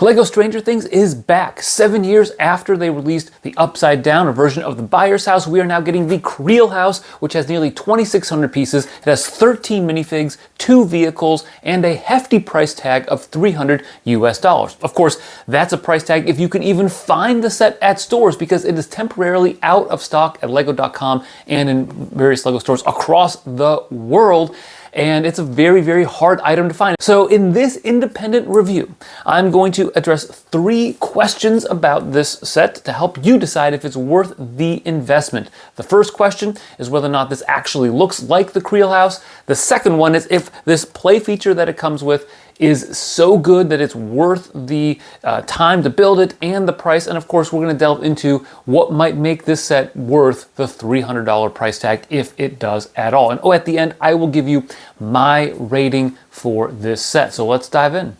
LEGO Stranger Things is back. 7 years after they released the Upside Down, a version of the Buyer's House, we are now getting the Creel house, which has nearly 2,600 pieces. It has 13 minifigs, 2 vehicles, and a hefty price tag of $300 US. Of course, that's a price tag if you can even find the set at stores, because it is temporarily out of stock at lego.com and in various LEGO stores across the world. And it's a very, very hard item to find. So in this independent review, I'm going to address 3 questions about this set to help you decide if it's worth the investment. The first question is whether or not this actually looks like the Creel house. The second one is if this play feature that it comes with is so good that it's worth the time to build it and the price. And of course, we're going to delve into what might make this set worth the $300 price tag, if it does at all. And at the end, I will give you my rating for this set. So let's dive in.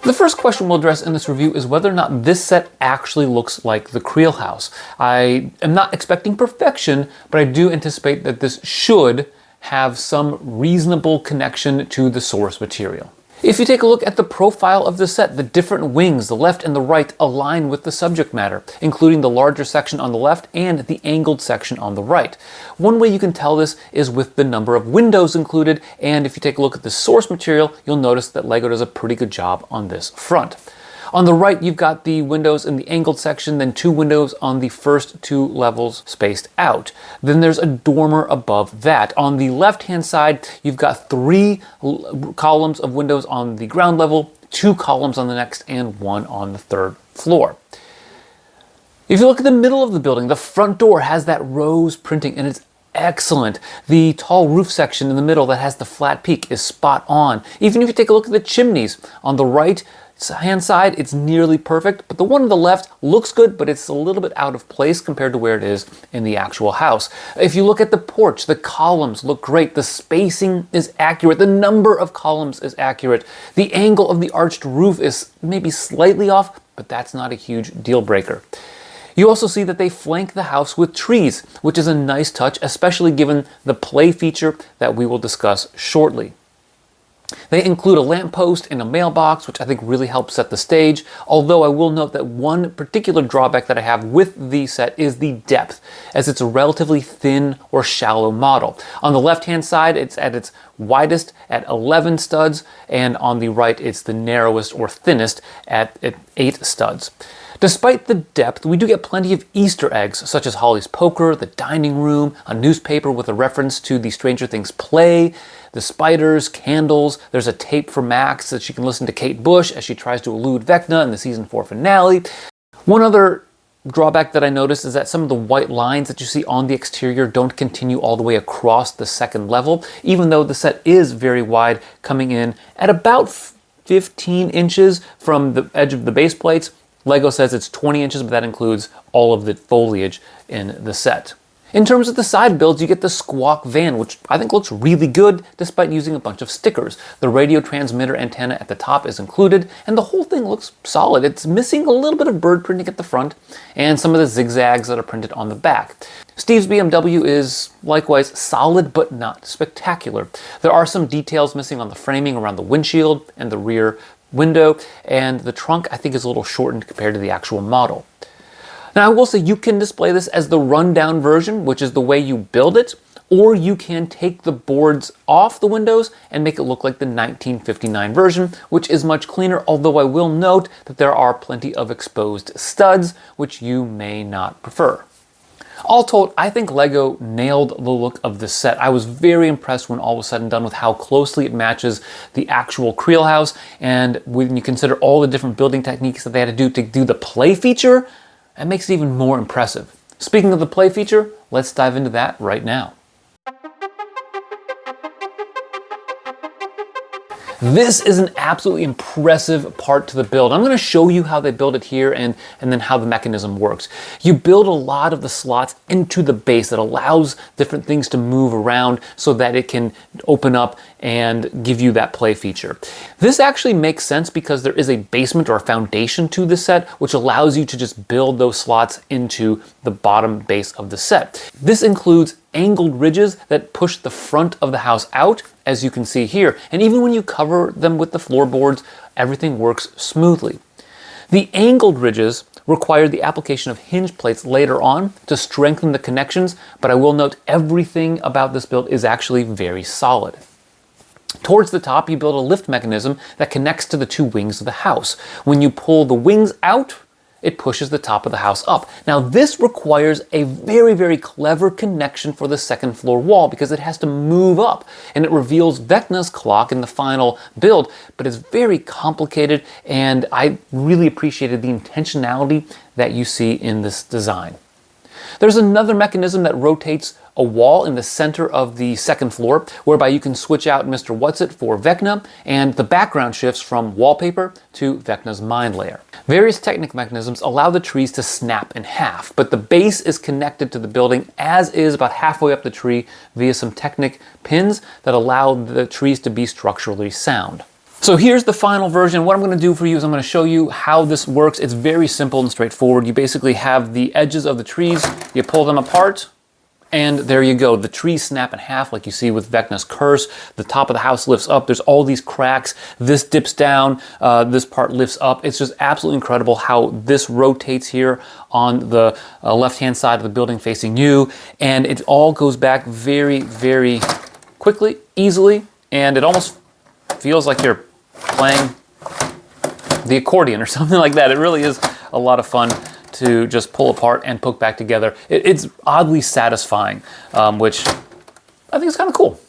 The first question we'll address in this review is whether or not this set actually looks like the Creel house. I am not expecting perfection, but I do anticipate that this should have some reasonable connection to the source material. If you take a look at the profile of the set, the different wings, the left and the right, align with the subject matter, including the larger section on the left and the angled section on the right. One way you can tell this is with the number of windows included, and if you take a look at the source material, you'll notice that LEGO does a pretty good job on this front. On the right, you've got the windows in the angled section, then 2 windows on the first 2 levels spaced out. Then there's a dormer above that. On the left-hand side, you've got 3 columns of windows on the ground level, 2 columns on the next, and 1 on the 3rd floor. If you look at the middle of the building, the front door has that rose printing, and it's excellent. The tall roof section in the middle that has the flat peak is spot on. Even if you take a look at the chimneys on the right hand side, it's nearly perfect, but the one on the left looks good, but it's a little bit out of place compared to where it is in the actual house. If you look at the porch, the columns look great. The spacing is accurate. The number of columns is accurate. The angle of the arched roof is maybe slightly off, but that's not a huge deal breaker. You also see that they flank the house with trees, which is a nice touch, especially given the play feature that we will discuss shortly. They include a lamppost and a mailbox, which I think really helps set the stage, although I will note that one particular drawback that I have with the set is the depth, as it's a relatively thin or shallow model. On the left-hand side, it's at its widest at 11 studs, and on the right, it's the narrowest or thinnest at 8 studs. Despite the depth, we do get plenty of Easter eggs, such as Holly's poker, the dining room, a newspaper with a reference to the Stranger Things play, the spiders, candles. There's a tape for Max that she can listen to Kate Bush as she tries to elude Vecna in the season 4 finale. One other drawback that I noticed is that some of the white lines that you see on the exterior don't continue all the way across the 2nd level, even though the set is very wide, coming in at about 15 inches from the edge of the base plates. LEGO says it's 20 inches, but that includes all of the foliage in the set. In terms of the side builds, you get the Squawk van, which I think looks really good despite using a bunch of stickers. The radio transmitter antenna at the top is included, and the whole thing looks solid. It's missing a little bit of bird printing at the front and some of the zigzags that are printed on the back. Steve's BMW is likewise solid, but not spectacular. There are some details missing on the framing around the windshield and the rear window, and the trunk I think is a little shortened compared to the actual model. Now I will say you can display this as the rundown version, which is the way you build it, or you can take the boards off the windows and make it look like the 1959 version, which is much cleaner, although I will note that there are plenty of exposed studs, which you may not prefer. All told, I think LEGO nailed the look of this set. I was very impressed when all was said and done with how closely it matches the actual Creel house, and when you consider all the different building techniques that they had to do the play feature, that makes it even more impressive. Speaking of the play feature, let's dive into that right now. This is an absolutely impressive part to the build. I'm going to show you how they build it here and then how the mechanism works. You build a lot of the slots into the base that allows different things to move around so that it can open up and give you that play feature. This actually makes sense because there is a basement or a foundation to the set, which allows you to just build those slots into the bottom base of the set. This includes angled ridges that push the front of the house out, as you can see here. And even when you cover them with the floorboards, everything works smoothly. The angled ridges require the application of hinge plates later on to strengthen the connections, but I will note everything about this build is actually very solid. Towards the top, you build a lift mechanism that connects to the two wings of the house. When you pull the wings out, it pushes the top of the house up. Now, this requires a very, very clever connection for the second floor wall because it has to move up, and it reveals Vecna's clock in the final build, but it's very complicated, and I really appreciated the intentionality that you see in this design. There's another mechanism that rotates a wall in the center of the second floor, whereby you can switch out Mr. Whatsit for Vecna, and the background shifts from wallpaper to Vecna's mind layer. Various Technic mechanisms allow the trees to snap in half, but the base is connected to the building as is about halfway up the tree via some Technic pins that allow the trees to be structurally sound. So here's the final version. What I'm going to do for you is I'm going to show you how this works. It's very simple and straightforward. You basically have the edges of the trees, you pull them apart, and there you go. The trees snap in half like you see with Vecna's curse. The top of the house lifts up. There's all these cracks. This dips down. This part lifts up. It's just absolutely incredible how this rotates here on the left-hand side of the building facing you. And it all goes back very, very quickly, easily, and it almost feels like you're playing the accordion or something like that. It really is a lot of fun to just pull apart and put back together. It's oddly satisfying, which I think is kind of cool.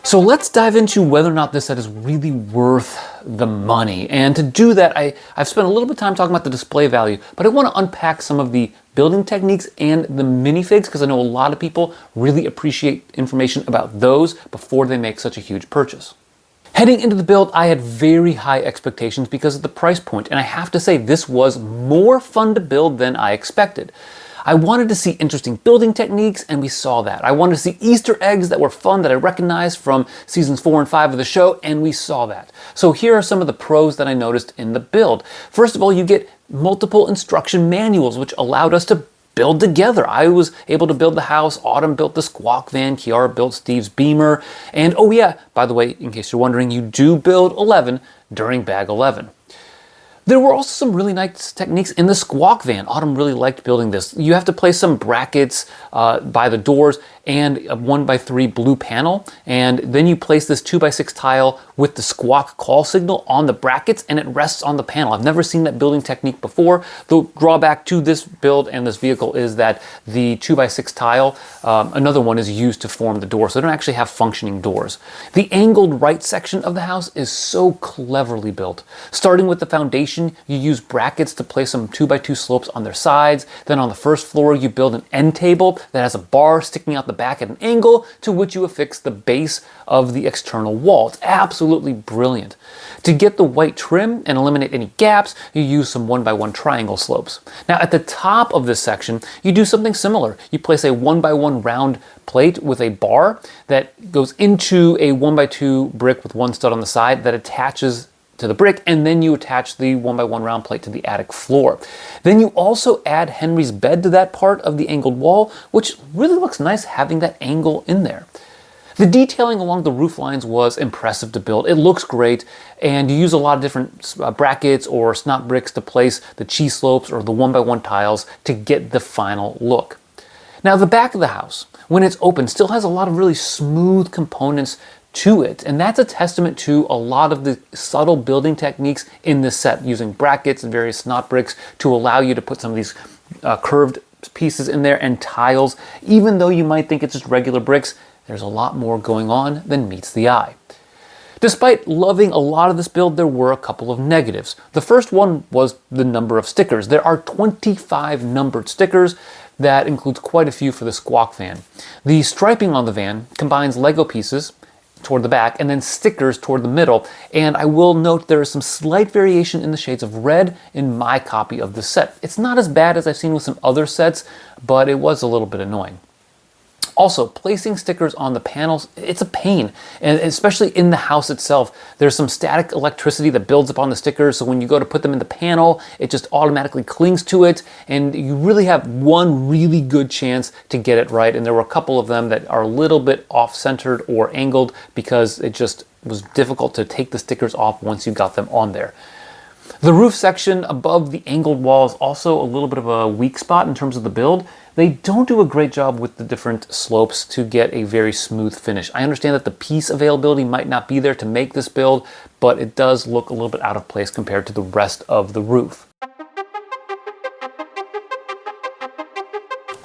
So let's dive into whether or not this set is really worth the money. And to do that, I've spent a little bit of time talking about the display value, but I want to unpack some of the building techniques and the minifigs because I know a lot of people really appreciate information about those before they make such a huge purchase. Heading into the build, I had very high expectations because of the price point, and I have to say this was more fun to build than I expected. I wanted to see interesting building techniques, and we saw that. I wanted to see Easter eggs that were fun that I recognized from seasons 4 and 5 of the show, and we saw that. So here are some of the pros that I noticed in the build. First of all, you get multiple instruction manuals, which allowed us to build together. I was able to build the house, Autumn built the squawk van, Kiara built Steve's beamer, and oh yeah, by the way, in case you're wondering, you do build 11 during bag 11. There were also some really nice techniques in the squawk van. Autumn really liked building this. You have to place some brackets by the doors and a 1x3 blue panel, and then you place this 2x6 tile with the squawk call signal on the brackets, and it rests on the panel. I've never seen that building technique before. The drawback to this build and this vehicle is that the 2x6 tile, another one, is used to form the door, so they don't actually have functioning doors. The angled right section of the house is so cleverly built. Starting with the foundation, you use brackets to place some 2x2 slopes on their sides. Then on the first floor, you build an end table that has a bar sticking out the back at an angle to which you affix the base of the external wall. It's absolutely brilliant. To get the white trim and eliminate any gaps, you use some 1x1 triangle slopes. Now at the top of this section, you do something similar. You place a 1x1 round plate with a bar that goes into a 1x2 brick with one stud on the side that attaches to the brick, and then you attach the 1x1 round plate to the attic floor. Then you also add Henry's bed to that part of the angled wall, which really looks nice having that angle in there. The detailing along the roof lines was impressive to build. It looks great, and you use a lot of different brackets or snot bricks to place the cheese slopes or the 1x1 tiles to get the final look. Now the back of the house, when it's open, still has a lot of really smooth components to it, and that's a testament to a lot of the subtle building techniques in this set, using brackets and various snot bricks to allow you to put some of these curved pieces in there and tiles. Even though you might think it's just regular bricks, there's a lot more going on than meets the eye. Despite loving a lot of this build, there were a couple of negatives. The first one was the number of stickers. There are 25 numbered stickers. That includes quite a few for the squawk van. The striping on the van combines Lego pieces toward the back and then stickers toward the middle, and I will note there is some slight variation in the shades of red in my copy of the set. It's not as bad as I've seen with some other sets, but it was a little bit annoying. Also, placing stickers on the panels, it's a pain, and especially in the house itself. There's some static electricity that builds up on the stickers, so when you go to put them in the panel, it just automatically clings to it, and you really have one really good chance to get it right. And there were a couple of them that are a little bit off-centered or angled because it just was difficult to take the stickers off once you got them on there. The roof section above the angled wall is also a little bit of a weak spot in terms of the build. They don't do a great job with the different slopes to get a very smooth finish. I understand that the piece availability might not be there to make this build, but it does look a little bit out of place compared to the rest of the roof.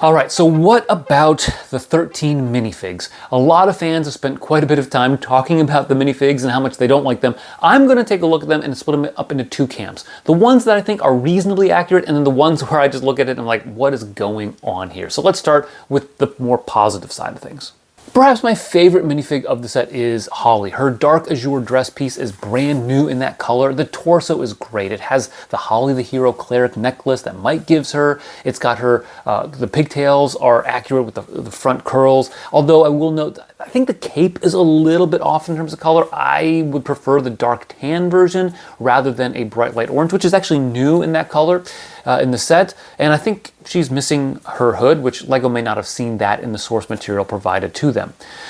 All right, so what about the 13 minifigs? A lot of fans have spent quite a bit of time talking about the minifigs and how much they don't like them. I'm gonna take a look at them and split them up into two camps. The ones that I think are reasonably accurate, and then the ones where I just look at it and I'm like, what is going on here? So let's start with the more positive side of things. Perhaps my favorite minifig of the set is Holly. Her dark azure dress piece is brand new in that color. The torso is great. It has the Holly the Hero cleric necklace that Mike gives her. It's got her, the pigtails are accurate with the front curls. Although I will note, I think the cape is a little bit off in terms of color. I would prefer the dark tan version rather than a bright light orange, which is actually new in that color in the set. And I think she's missing her hood, which LEGO may not have seen that in the source material provided to them.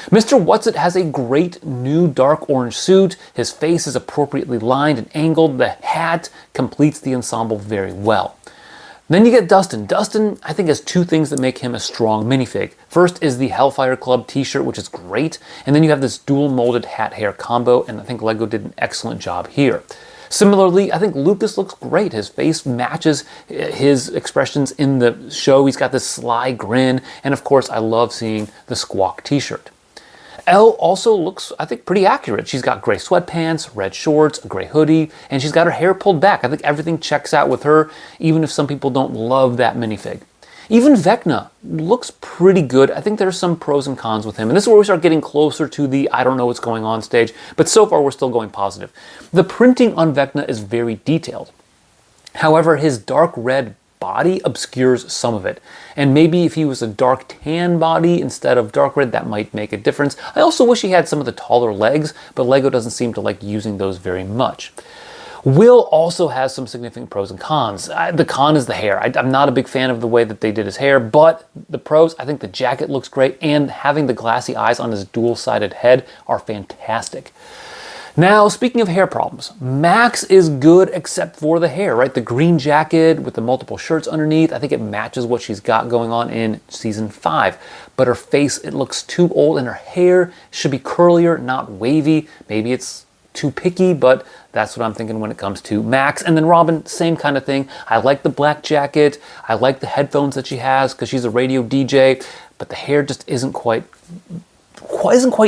Mr. Whatsit has a great new dark orange suit. His face is appropriately lined and angled. The hat completes the ensemble very well. Then you get Dustin. Dustin, I think, has two things that make him a strong minifig. First is the Hellfire Club t-shirt, which is great. And then you have this dual molded hat hair combo, and I think LEGO did an excellent job here. Similarly, I think Lucas looks great. His face matches his expressions in the show. He's got this sly grin. And of course, I love seeing the Squawk t-shirt. Elle also looks, I think, pretty accurate. She's got gray sweatpants, red shorts, a gray hoodie, and she's got her hair pulled back. I think everything checks out with her, even if some people don't love that minifig. Even Vecna looks pretty good. I think there's some pros and cons with him. And this is where we start getting closer to the I don't know what's going on stage, but so far we're still going positive. The printing on Vecna is very detailed. However, his dark red body obscures some of it. And maybe if he was a dark tan body instead of dark red, that might make a difference. I also wish he had some of the taller legs, but LEGO doesn't seem to like using those very much. Will also has some significant pros and cons. The con is the hair. I'm not a big fan of the way that they did his hair, but the pros, I think the jacket looks great, and having the glassy eyes on his dual-sided head are fantastic. Now, speaking of hair problems, Max is good except for the hair, right? The green jacket with the multiple shirts underneath, I think it matches what she's got going on in season 5. But her face, it looks too old, and her hair should be curlier, not wavy. Maybe it's too picky, but that's what I'm thinking when it comes to Max. And then Robin, same kind of thing. I like the black jacket. I like the headphones that she has because she's a radio DJ, but the hair just isn't quite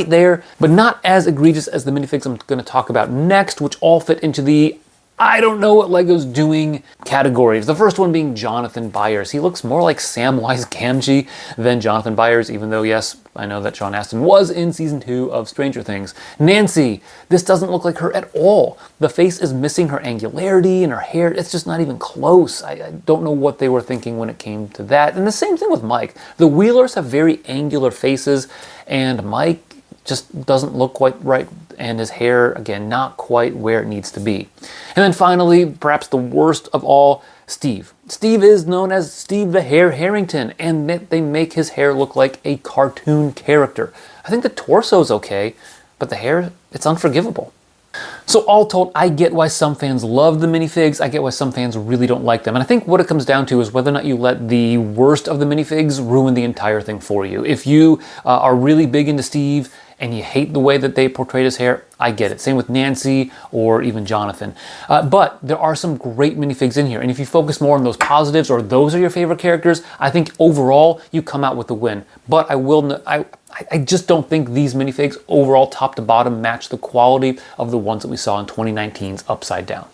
there, but not as egregious as the minifigs I'm going to talk about next, which all fit into the I don't know what LEGO's doing categories. The first one being Jonathan Byers. He looks more like Samwise Gamgee than Jonathan Byers, even though, yes, I know that Sean Astin was in season 2 of Stranger Things. Nancy, this doesn't look like her at all. The face is missing her angularity, and her hair, it's just not even close. I don't know what they were thinking when it came to that. And the same thing with Mike. The Wheelers have very angular faces, and Mike just doesn't look quite right, and his hair, again, not quite where it needs to be. And then finally, perhaps the worst of all, Steve. Steve is known as Steve the Hair Harrington, and they make his hair look like a cartoon character. I think the torso's okay, but the hair, it's unforgivable. So all told, I get why some fans love the minifigs, I get why some fans really don't like them, and I think what it comes down to is whether or not you let the worst of the minifigs ruin the entire thing for you. If you are really big into Steve and you hate the way that they portrayed his hair, I get it. Same with Nancy or even Jonathan. But there are some great minifigs in here, and if you focus more on those positives or those are your favorite characters, I think overall you come out with the win. But I just don't think these minifigs overall top to bottom match the quality of the ones that we saw in 2019's Upside Down.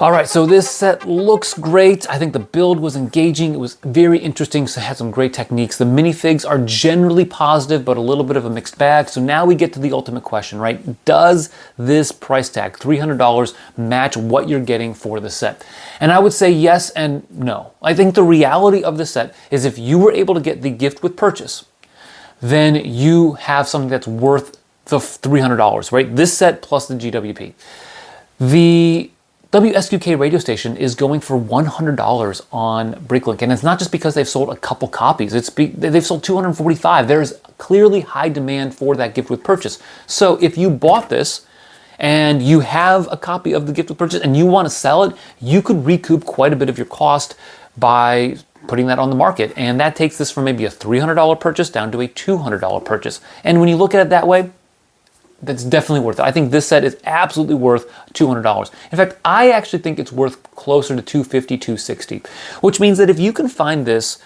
All right, so this set looks great. I think the build was engaging. It was very interesting, so it had some great techniques. The minifigs are generally positive, but a little bit of a mixed bag. So now we get to the ultimate question, right? Does this price tag, $300, match what you're getting for the set? And I would say yes and no. I think the reality of the set is if you were able to get the gift with purchase, then you have something that's worth the $300, right? This set plus the GWP. The WSQK radio station is going for $100 on Bricklink, and it's not just because they've sold a couple copies. They've sold 245. There's clearly high demand for that gift with purchase. So if you bought this and you have a copy of the gift with purchase and you want to sell it, you could recoup quite a bit of your cost by putting that on the market. And that takes this from maybe a $300 purchase down to a $200 purchase. And when you look at it that way, that's definitely worth it. I think this set is absolutely worth $200. In fact, I actually think it's worth closer to $250, $260, which means that if you can find this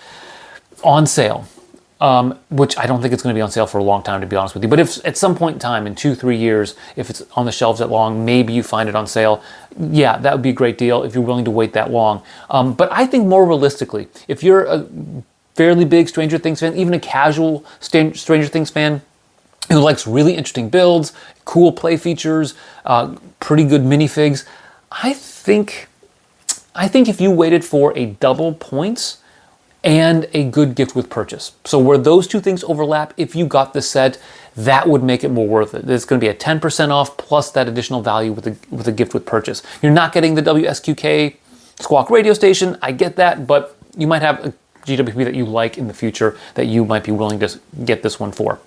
on sale, which I don't think it's going to be on sale for a long time, to be honest with you, but if at some point in time, in 2-3 years, if it's on the shelves that long, maybe you find it on sale, yeah, that would be a great deal if you're willing to wait that long. But I think more realistically, if you're a fairly big Stranger Things fan, even a casual Stranger Things fan, who likes really interesting builds, cool play features, pretty good minifigs, I think if you waited for a double points and a good gift with purchase, so where those two things overlap, if you got the set, that would make it more worth it. It's going to be a 10% off plus that additional value with the gift with purchase. You're not getting the WSQK Squawk radio station, I get that, but you might have a GWP that you like in the future that you might be willing to get this one for.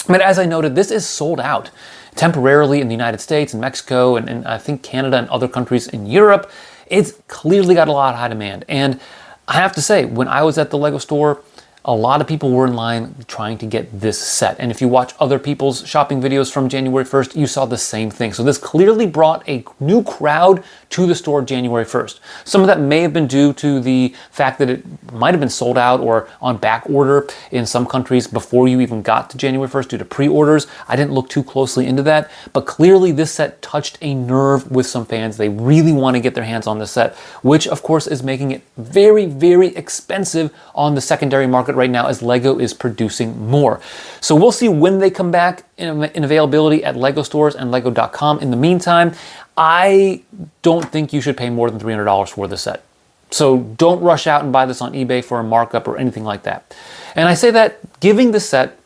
But as I noted, this is sold out temporarily in the United States and Mexico and I think Canada and other countries in Europe. It's clearly got a lot of high demand. And I have to say, when I was at the Lego store, a lot of people were in line trying to get this set. And if you watch other people's shopping videos from January 1st, you saw the same thing. So this clearly brought a new crowd to the store January 1st. Some of that may have been due to the fact that it might have been sold out or on back order in some countries before you even got to January 1st due to pre-orders. I didn't look too closely into that, but clearly this set touched a nerve with some fans. They really want to get their hands on this set, which of course is making it very, very expensive on the secondary market right now as Lego is producing more. So we'll see when they come back in availability at Lego stores and Lego.com. In the meantime, I don't think you should pay more than $300 for this set. So don't rush out and buy this on eBay for a markup or anything like that. And I say that giving this set,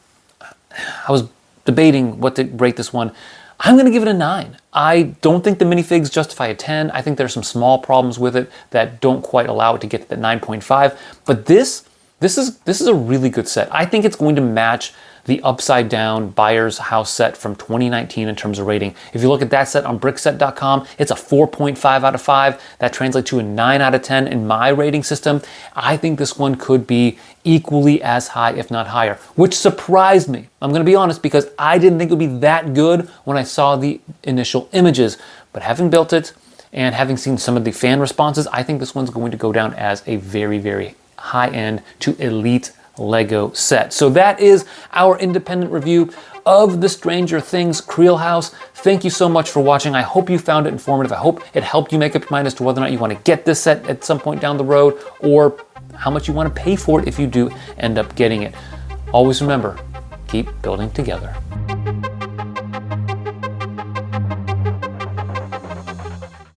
I was debating what to rate this one. I'm going to give it a 9. I don't think the minifigs justify a 10. I think there's some small problems with it that don't quite allow it to get to that 9.5. But this is a really good set. I think it's going to match the upside down Buyer's House set from 2019 in terms of rating. If you look at that set on brickset.com, it's a 4.5 out of 5. That translates to a 9 out of 10 in my rating system. I think this one could be equally as high, if not higher, which surprised me. I'm going to be honest, because I didn't think it would be that good when I saw the initial images. But having built it and having seen some of the fan responses, I think this one's going to go down as a very, very high-end to elite Lego set. So that is our independent review of the Stranger Things Creel house. Thank you so much for watching. I hope you found it informative. I hope it helped you make up your mind as to whether or not you want to get this set at some point down the road or how much you want to pay for it if you do end up getting it. Always remember, keep building together.